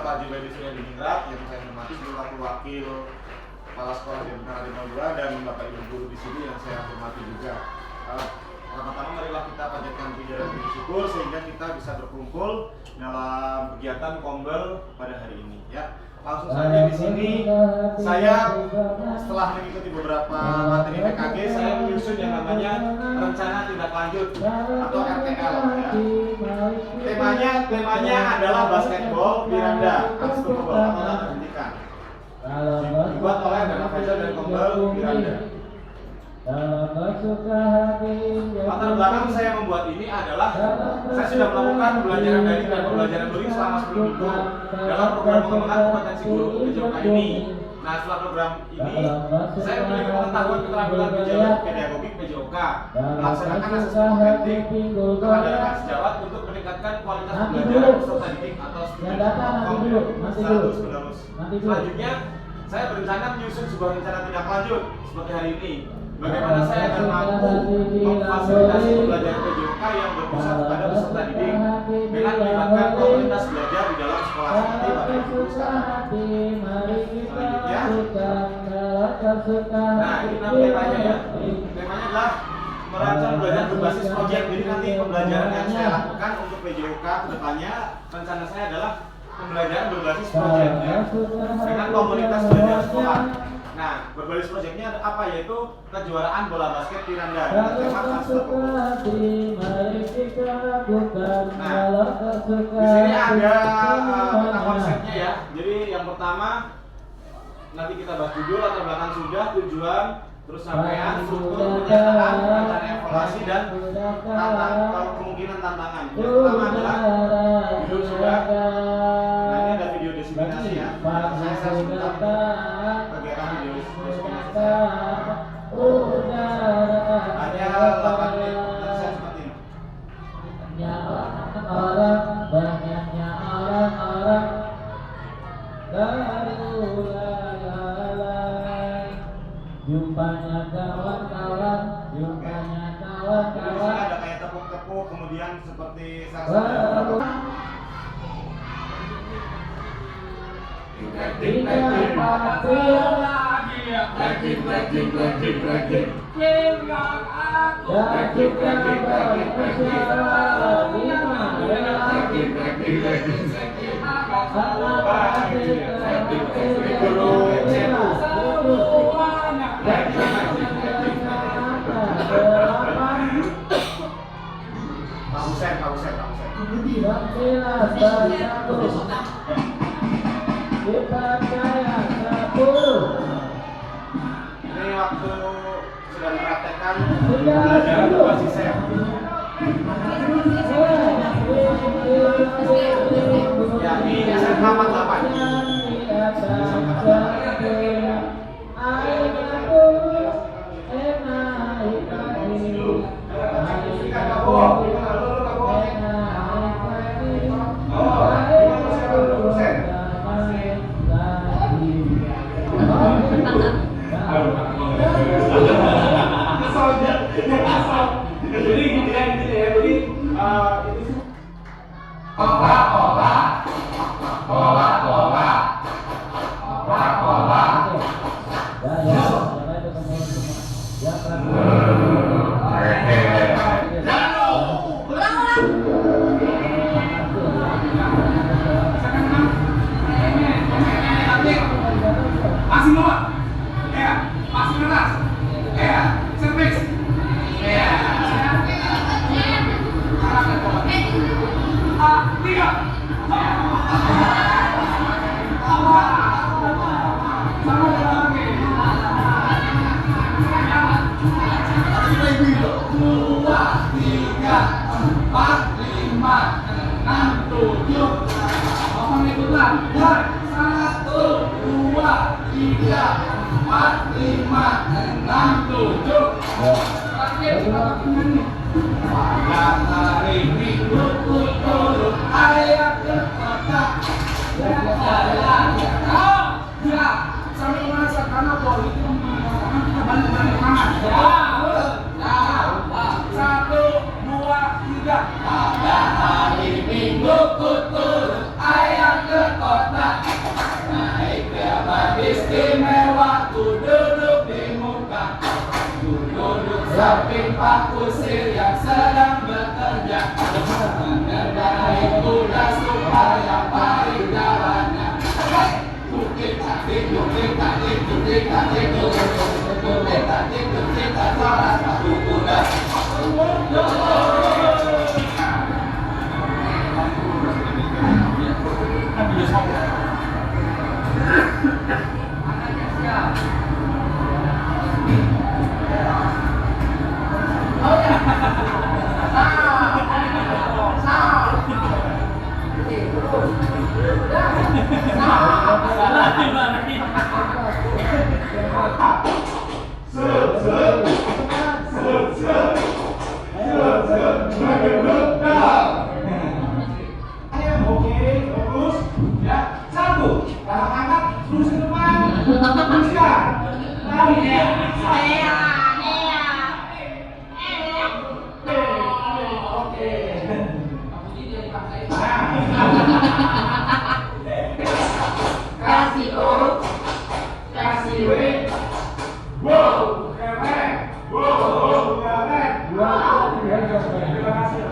Bapak Jubaidi Suryadiningrat yang saya hormati selaku wakil Kepala Sekolah di Bintara 52 dan Bapak Ibu guru di sini yang saya hormati juga. Pertama-tama marilah kita panjatkan puji dan syukur sehingga kita bisa berkumpul dalam kegiatan Kombel pada hari ini ya. Langsung saja di sini saya setelah mengikuti beberapa materi PKG saya menyusun yang namanya rencana tindak lanjut atau RTL ya. Temanya adalah basketball Miranda Unstoppable atau tak terhentikan. Dibuat oleh Dana Fajar dan Kombel Miranda. Latar belakang saya membuat ini adalah saya sudah melakukan pembelajaran daring dan pembelajaran luring selama 10 minggu dalam program pengembangan kompetensi guru PJOK ini. Nah, setelah program ini saya memiliki pengetahuan keterampilan pedagogik PJOK, melaksanakan asesmen kompetensi kepada rekan sejawat untuk meningkatkan kualitas pembelajaran peserta didik atau student outcome secara terus-menerus. Selanjutnya saya berencana menyusun sebuah rencana tindak lanjut seperti hari ini. Bagaimana saya akan mampu memfasilitasi pembelajaran PJOK yang berpusat pada peserta didik dengan melibatkan komunitas belajar di dalam sekolah seperti Bapak Ibu sekarang. Selanjutnya, nah ini temanya ya. Temanya adalah merancang belajar berbasis proyek. Jadi nanti pembelajaran yang saya lakukan untuk PJOK kedepannya rencana saya adalah pembelajaran berbasis proyek ya, dengan komunitas belajar sekolah. Nah, berbasis proyeknya apa, yaitu kejuaraan bola basket Miranda dengan tema Unstoppable. Nah, di sini ada peta konsepnya ya. Jadi yang pertama nanti kita bahas judul, latar belakang sudah, tujuan, terus sampean, struktur, penyataan, rencana evaluasi dan kemungkinan tantangan. Yang pertama adalah judul sudah. Nah, ini ada video diseminasi ya. Saya sebentar kegiatan video diseminasi. Hanya 8 menit. Saya seperti ini. Banyaknya orang-orang jumpanya kawan-kawan, jumpanya kawan-kawan. Ada kayak tepuk-tepuk, kemudian seperti sarjana. Ini waktu sudah mempraktekkan pembelajaran berbasis SEM. Ya, ini SMK 48. Jadi gini ya, jadi masih bawah, ya, masih keras, ya, service, ya, tiga, dua, tiga, empat, lima, enam, tujuh, ngomong ikutan, satu, dua, tiga, empat, lima, enam, tujuh. Terakhir kita pakai nih. Pada hari Minggu turun ayah ke kota. Jalan ya. Oh, ya. Sampai merasa karena bola itu balik-balik tangan. Ya. Satu, dua, tiga. Pada hari Minggu turun ayah ke kota. kusir yang sedang bekerja mengendarai kuda supaya baik jalannya. Tukik tatik, tukik tatik, tukik tatik, tukik tatik, tukik tatik, suara sepatu kuda. Anaknya siap. Oh ya. Oke, bagus. Ya, satu. Kalau angkat terus ke depan. Teruskan. Lagi ya. Oke. Kasih O, kasih W. Wow, keren. Wow, keren. Terima kasih.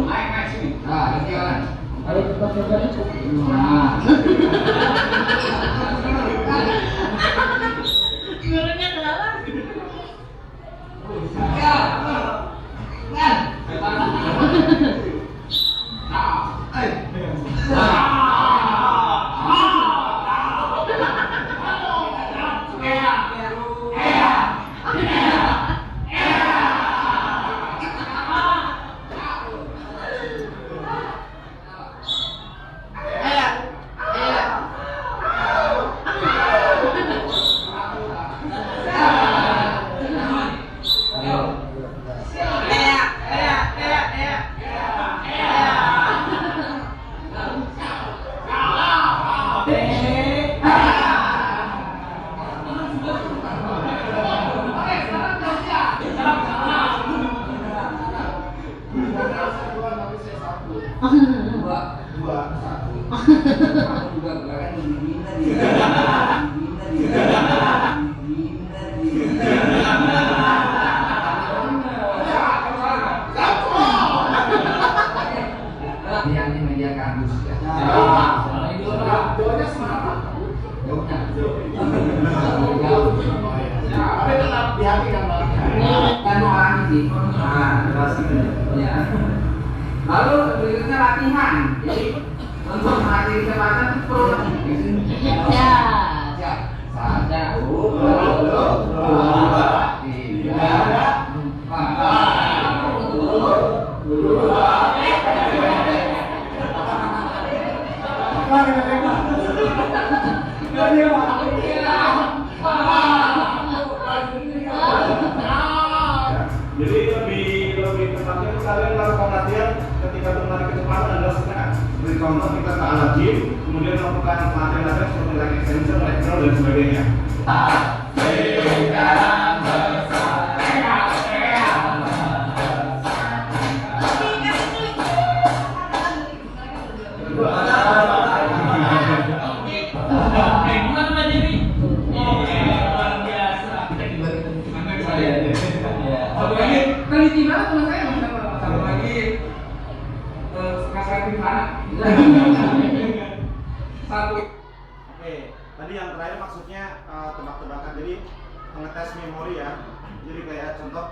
Naik sini. Nah, ini jalan. Ayo cepat coba. Gurunya kenapa? Ya. Kan. Lalu berikutnya latihan. Jadi untuk melatih kecepatan itu perlu Ya. siap. Satu, dua, tiga, empat, dua. Jadi lebih tepatnya kalian lakukan latihan ketika menarik kecepatan adalah seperti contoh kita ke alat gym, kemudian melakukan latihan-latihan seperti leg extension, leg curl dan sebagainya. Satu lagi, teliti banget teman saya. Satu lagi, kasar gimana? Satu. Oke, tadi yang terakhir maksudnya tebak-tebakan, jadi mengetes memori ya. Jadi kayak contoh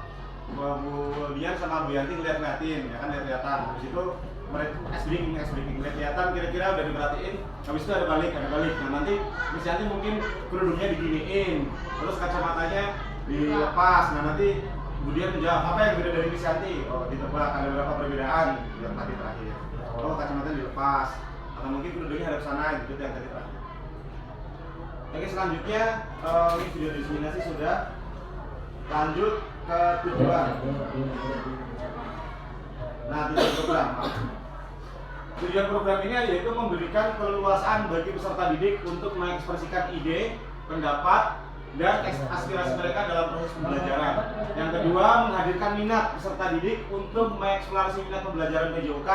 Bu Dian sama Bu Yanti ngeliat-ngeliatin, ya kan lihat-lihatan. Habis itu mereka S-breaking, lihat-lihatan kira-kira udah diperhatiin. Habis itu ada balik. Nah nanti Miss Yanti mungkin kerudungnya diginiin, terus kacamatanya dilepas. Nah nanti Bu Dian menjawab apa yang beda dari Miss Yanti? Oh ditebak, ada beberapa perbedaan yang tadi terakhir. Oh kacamatanya dilepas, atau mungkin kerudungnya hadap sana gitu yang tadi terakhir. Oke, selanjutnya ini video diseminasi sudah. Lanjut ke tujuan. Nah, tujuan program ini yaitu memberikan keleluasaan bagi peserta didik untuk mengekspresikan ide, pendapat, dan aspirasi mereka dalam proses pembelajaran. Yang kedua, menghadirkan minat peserta didik untuk mengeksplorasi minat pembelajaran PJOK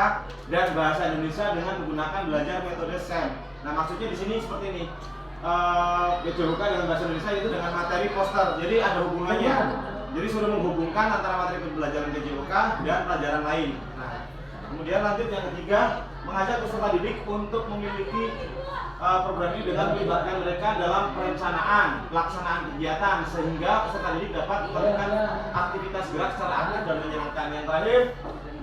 dan bahasa Indonesia dengan menggunakan belajar metode SEM. Nah, maksudnya di sini seperti ini. PJOK dengan bahasa Indonesia itu dengan materi poster. Jadi ada hubungannya. Jadi sudah menghubungkan antara materi pembelajaran PJOK dan pelajaran lain. Nah, kemudian lanjut yang ketiga, mengajak peserta didik untuk memiliki program ini dengan melibatkan mereka dalam perencanaan, pelaksanaan kegiatan sehingga peserta didik dapat melakukan aktivitas gerak secara aktif dan menyenangkan. Yang terakhir,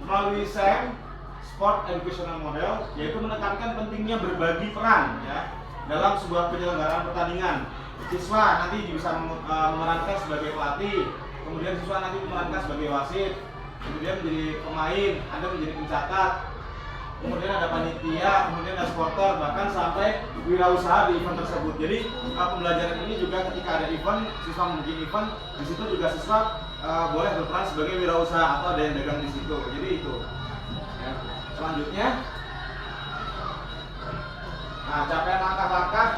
melalui SEM Sport Educational Model, yaitu menekankan pentingnya berbagi peran ya dalam sebuah penyelenggaraan pertandingan. Siswa nanti bisa memerankan sebagai pelatih, kemudian siswa nanti memerankan sebagai wasit, kemudian menjadi pemain, Anda menjadi pencatat, kemudian ada panitia, kemudian ada supporter, bahkan sampai wirausaha di event tersebut. Jadi pembelajaran ini juga ketika ada event, siswa membuat event, di situ juga siswa boleh berperan sebagai wirausaha atau ada yang dagang di situ. Jadi itu. Ya. Selanjutnya, nah, capaian langkah-langkah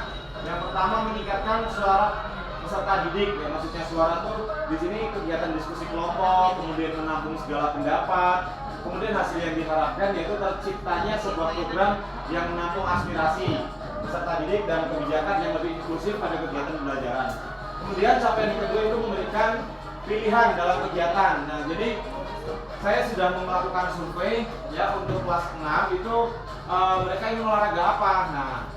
yang pertama meningkatkan suara peserta didik. Ya, maksudnya suara tuh di sini kegiatan diskusi kelompok, kemudian menampung segala pendapat. Kemudian hasil yang diharapkan yaitu terciptanya sebuah program yang menampung aspirasi peserta didik dan kebijakan yang lebih inklusif pada kegiatan pembelajaran. Kemudian capaian yang kedua itu memberikan pilihan dalam kegiatan. Nah, jadi saya sudah melakukan survei ya untuk kelas 6 itu mereka ingin olahraga apa. Nah,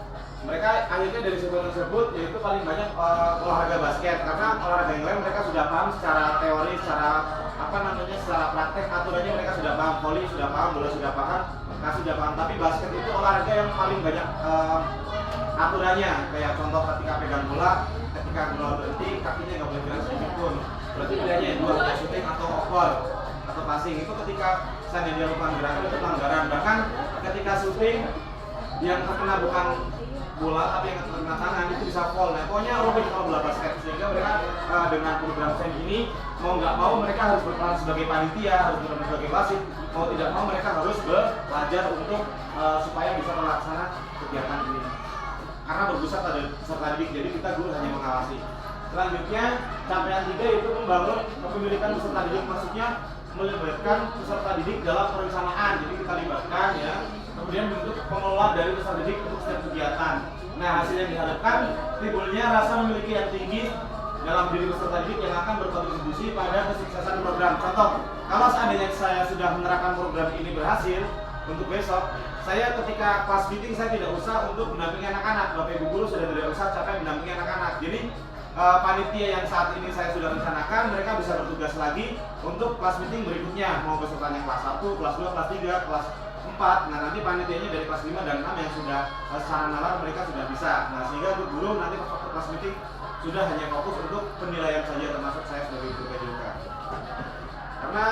mereka akhirnya dari survei tersebut yaitu paling banyak olahraga basket, karena olahraga yang lain mereka sudah paham secara teori, secara secara praktek aturannya mereka sudah paham, voli sudah paham, bola sudah paham, sudah paham. Tapi basket itu olahraga yang paling banyak aturannya, kayak contoh ketika pegang bola, ketika bola berhenti kakinya nggak boleh gerak sedikit pun. Berarti pilihannya dua, shooting atau over atau passing. Itu ketika saya dia lakukan gerakan itu pelanggaran. Bahkan ketika shooting yang terkena bukan bola tapi yang terkena tangan itu bisa foul. Nah, pokoknya rumit kalau bola basket, sehingga mereka dengan program SEM ini mau nggak mau mereka harus berperan sebagai panitia, harus berperan sebagai wasit, mau tidak mau mereka harus belajar untuk supaya bisa melaksanakan kegiatan ini. Karena berpusat pada peserta didik, jadi kita guru hanya mengawasi. Selanjutnya, capaian 3 itu membangun kepemilikan peserta didik, maksudnya melibatkan peserta didik dalam perencanaan. Jadi kita libatkan ya. Kemudian bentuk pengelola dari peserta didik untuk setiap kegiatan. Nah, hasil yang diharapkan timbulnya rasa memiliki yang tinggi dalam diri peserta didik yang akan berkontribusi pada kesuksesan program. Contoh, kalau seandainya saya sudah menerapkan program ini berhasil untuk besok, saya ketika kelas meeting saya tidak usah untuk mendampingi anak-anak. Bapak Ibu guru sudah tidak usah capek mendampingi anak-anak. Jadi panitia yang saat ini saya sudah rencanakan, mereka bisa bertugas lagi untuk kelas meeting berikutnya, mau pesertanya kelas 1, kelas 2, kelas 3, kelas 4. Nah, nanti panitianya dari kelas 5 dan 6 yang sudah secara nalar mereka sudah bisa. Nah, sehingga untuk guru nanti waktu kelas meeting sudah hanya fokus untuk penilaian saja, termasuk saya sebagai guru PJOK. Karena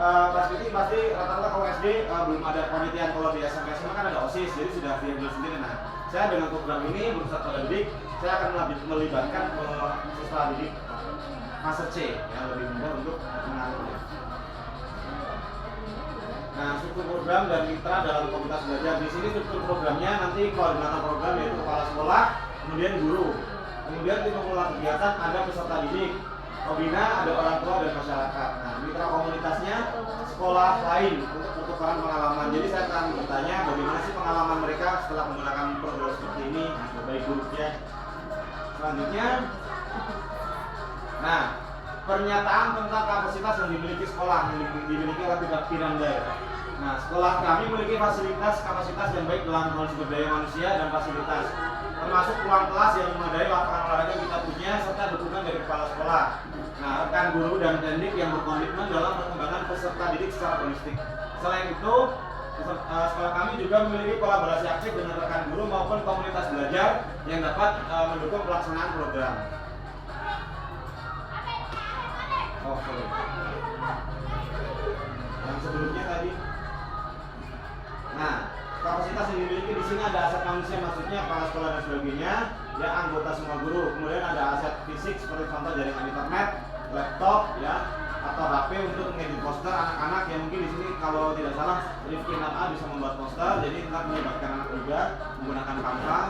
kelas meeting pasti rata-rata kalau SD belum ada panitian, kalau di SMP SMA kan ada OSIS, jadi sudah diambil sendiri. Nah, saya dengan program ini berusaha pada didik, saya akan melibatkan peserta didik fase C yang lebih mudah untuk mengaturnya. Nah, struktur program dan mitra dalam komunitas belajar. Di sini struktur programnya nanti koordinator program yaitu kepala sekolah, kemudian guru. Kemudian tim pengelola kegiatan ada peserta didik, pembina ada orang tua dan masyarakat. Nah, mitra komunitasnya sekolah lain untuk pertukaran pengalaman. Jadi saya akan bertanya bagaimana sih pengalaman mereka setelah menggunakan program seperti ini, baik buruknya. Selanjutnya, nah, pernyataan tentang kapasitas yang dimiliki sekolah yang dimiliki oleh Piranda. Nah, sekolah kami memiliki fasilitas kapasitas yang baik dalam hal sumber daya manusia dan fasilitas, termasuk ruang kelas yang memadai, lapangan olahraga kita punya, serta dukungan dari kepala sekolah. Nah, rekan guru dan pendidik yang berkomitmen dalam pengembangan peserta didik secara holistik. Selain itu, sekolah kami juga memiliki kolaborasi aktif dengan rekan guru maupun komunitas belajar yang dapat mendukung pelaksanaan program. Oh, sorry. Yang sebelumnya tadi. Nah, kapasitas yang dimiliki di sini ada aset manusia, maksudnya kepala sekolah dan sebagainya, ya anggota semua guru. Kemudian ada aset fisik seperti contoh jaringan internet, laptop, ya, atau HP untuk mengedit poster anak-anak yang mungkin di sini kalau tidak salah Rifki 6A bisa membuat poster, jadi kita melibatkan anak juga menggunakan Canva.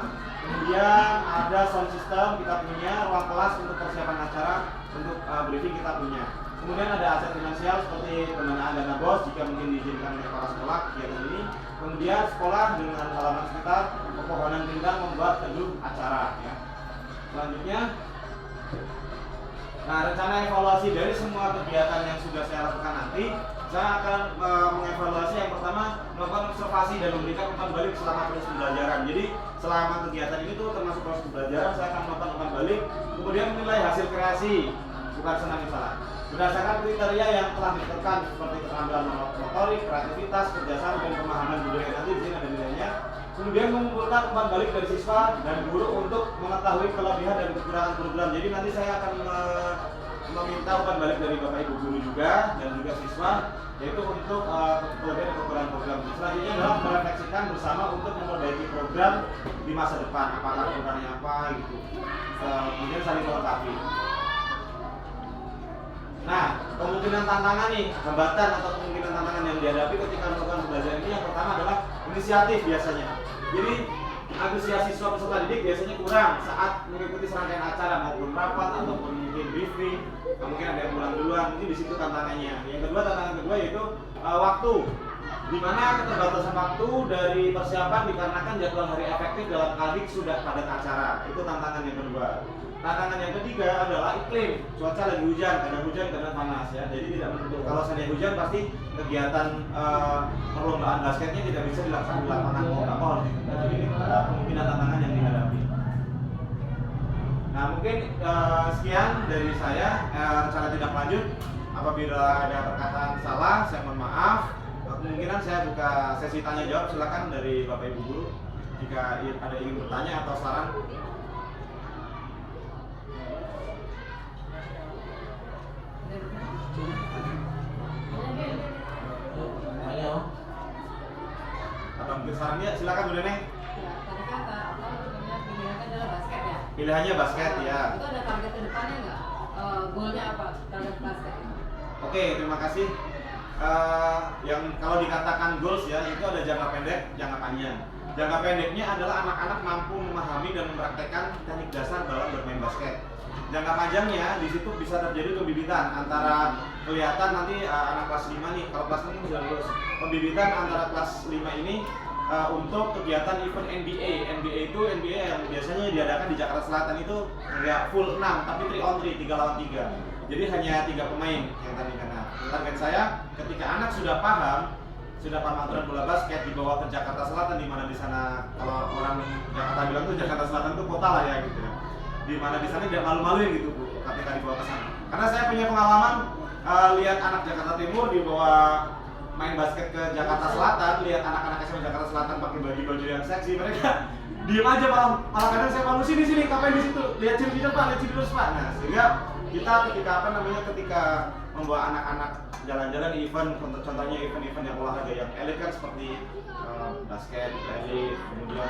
Kemudian ada sound system kita punya, ruang kelas untuk persiapan acara, untuk briefing kita punya. Kemudian ada aset finansial seperti pendanaan dana BOS jika mungkin diizinkan oleh kepala sekolah kegiatan ini. Kemudian sekolah dengan halaman sekitar, pepohonan rindang membuat teduh acara. Ya. Selanjutnya, nah rencana evaluasi dari semua kegiatan yang sudah saya lakukan nanti, saya akan mengevaluasi yang pertama melakukan observasi dan memberikan umpan balik selama proses pembelajaran. Jadi selama kegiatan ini tuh termasuk proses pembelajaran, saya akan melakukan umpan balik, kemudian menilai hasil kreasi, bukan senang salah. Berdasarkan kriteria yang telah ditentukan seperti keterampilan motorik, kreativitas, kerjasama dan pemahaman budaya, nanti di sini ada nilainya. Kemudian mengumpulkan umpan balik dari siswa dan guru untuk mengetahui kelebihan dan kekurangan program. Jadi nanti saya akan meminta umpan balik dari Bapak Ibu guru juga dan juga siswa, yaitu untuk kelebihan dan kekurangan program. Selanjutnya adalah merefleksikan bersama untuk memperbaiki program di masa depan, apakah programnya apa gitu. Kemudian saling melengkapi. Nah, kemungkinan tantangan nih, hambatan atau kemungkinan tantangan yang dihadapi ketika melakukan pembelajaran ini yang pertama adalah inisiatif biasanya. Jadi antusias siswa peserta didik biasanya kurang saat mengikuti serangkaian acara maupun rapat ataupun mungkin briefing. Mungkin ada yang pulang duluan, mungkin di situ tantangannya. Yang kedua, tantangan kedua yaitu waktu. Di mana keterbatasan waktu dari persiapan dikarenakan jadwal hari efektif dalam kadik sudah padat acara. Itu tantangan yang kedua. Tantangan yang ketiga adalah iklim, cuaca lagi hujan, kadang panas ya. Jadi tidak menentu. Kalau seandainya hujan pasti kegiatan perlombaan basketnya tidak bisa dilaksanakan di lapangan apa harus ditunda. Jadi ini kemungkinan tantangan yang dihadapi. Nah mungkin sekian dari saya. Rencana tindak lanjut apabila ada perkataan salah saya mohon maaf. Kemungkinan saya buka sesi tanya jawab, silakan dari Bapak Ibu guru jika ada ingin bertanya atau saran. Atau mungkin sarannya silakan Bu Neneng. Ya, tadi kata pilihannya adalah basket ya. Pilihannya basket ya. Itu ada target ke depannya nggak? Goalnya apa? Target basket. Oke, terima kasih. Yang kalau dikatakan goals ya itu ada jangka pendek, jangka panjang. Jangka pendeknya adalah anak-anak mampu memahami dan mempraktekkan teknik dasar dalam bermain basket. Jangka panjangnya di situ bisa terjadi pembibitan antara kelihatan nanti anak kelas 5 nih, kalau kelas 6 sudah lulus. Pembibitan antara kelas 5 ini untuk kegiatan event NBA. NBA yang biasanya diadakan di Jakarta Selatan itu nggak full 6 tapi 3 on 3, 3 lawan 3. Jadi hanya 3 pemain yang tadi kena. Target saya ketika anak sudah paham aturan bola basket dibawa ke Jakarta Selatan, di mana di sana kalau orang Jakarta bilang tuh Jakarta Selatan itu kota lah ya gitu ya. Di mana di sana tidak malu-maluin gitu Bu ketika dibawa ke sana. Karena saya punya pengalaman lihat anak Jakarta Timur dibawa main basket ke Jakarta Selatan, lihat anak-anak SMA Jakarta Selatan pakai baju-baju yang seksi, mereka diem aja malah kadang saya malu sini ngapain di situ, lihat cheerleader Pak, lihat cheerleader Pak. Nah sehingga kita ketika membawa anak-anak jalan-jalan di event, contohnya event-event yang olahraga yang elit kan seperti basket elit, kemudian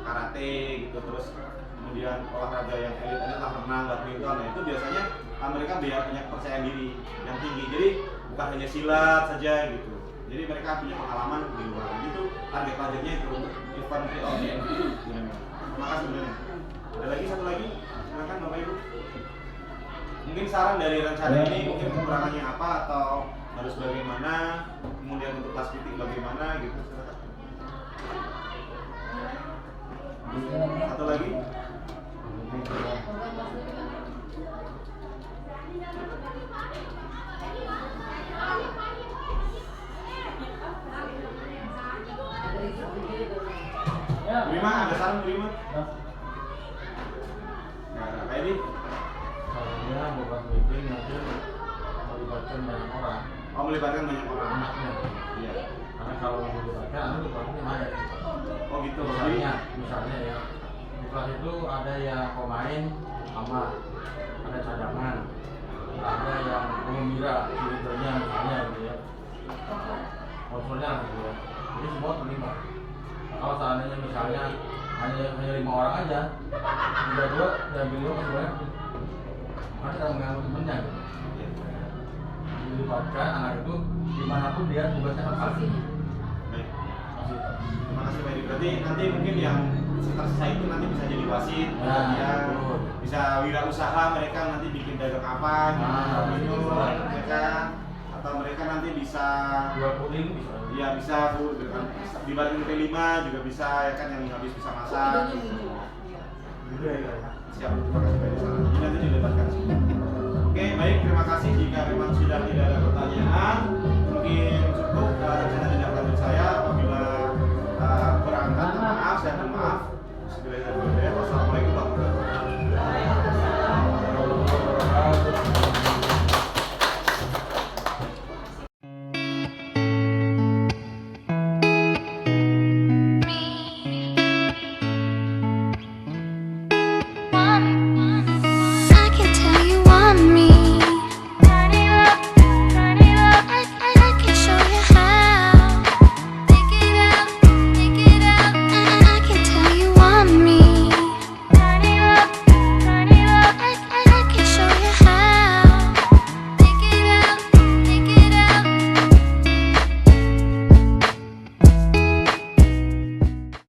karate gitu, terus kemudian olahraga yang elit lah renang, badminton. Nah itu biasanya mereka punya kepercayaan diri yang tinggi, jadi bukan hanya silat saja gitu, jadi mereka punya pengalaman di luar. Itu target targetnya itu untuk event PON. Terima kasih Bu. Ada lagi satu lagi, silakan Bapak Ibu. Mungkin saran dari rencana ini, mungkin kekurangannya apa atau harus bagaimana, kemudian untuk kelas meeting bagaimana gitu, silakan. Satu lagi. Bima, ada saran Bima? Nah, kayak ini. Soalnya bukan meeting nanti melibatkan banyak orang. Oh, melibatkan banyak orang. Anaknya. Iya. Karena kalau melibatkan anak dipanggil mana? Oh gitu. Misalnya ya, di kelas itu ada yang pemain sama, ada cadangan, ada yang pengembira, leadernya misalnya gitu ya, sponsornya gitu ya. Jadi semua terlibat. Kalau seandainya misalnya hanya 5 orang aja, 3 dan beliau masih banyak, maka kita mengganggu temennya gitu. Dilibatkan anak itu dimanapun dia tugasnya apa? Baik. kasih. Terima kasih Pak Edi. Berarti nanti mungkin yang tersisa itu nanti bisa jadi wasit, ya, betul. bisa wirausaha, mereka nanti bikin dagang apa, gitu, mereka atau mereka nanti bisa Jual puding bisa. ya bisa Bu, di balik T5 juga bisa ya kan, yang habis bisa masak. Idenya muncul. Iya. Udah ya. Siap, terima kasih Pak Edi. Ini nanti dilebarkan. Oke, baik, terima kasih. Jika memang sudah tidak ada pertanyaan, mungkin cukup rencana tindak lanjut saya. Apabila kurang, maaf, saya mohon maaf. Wassalamualaikum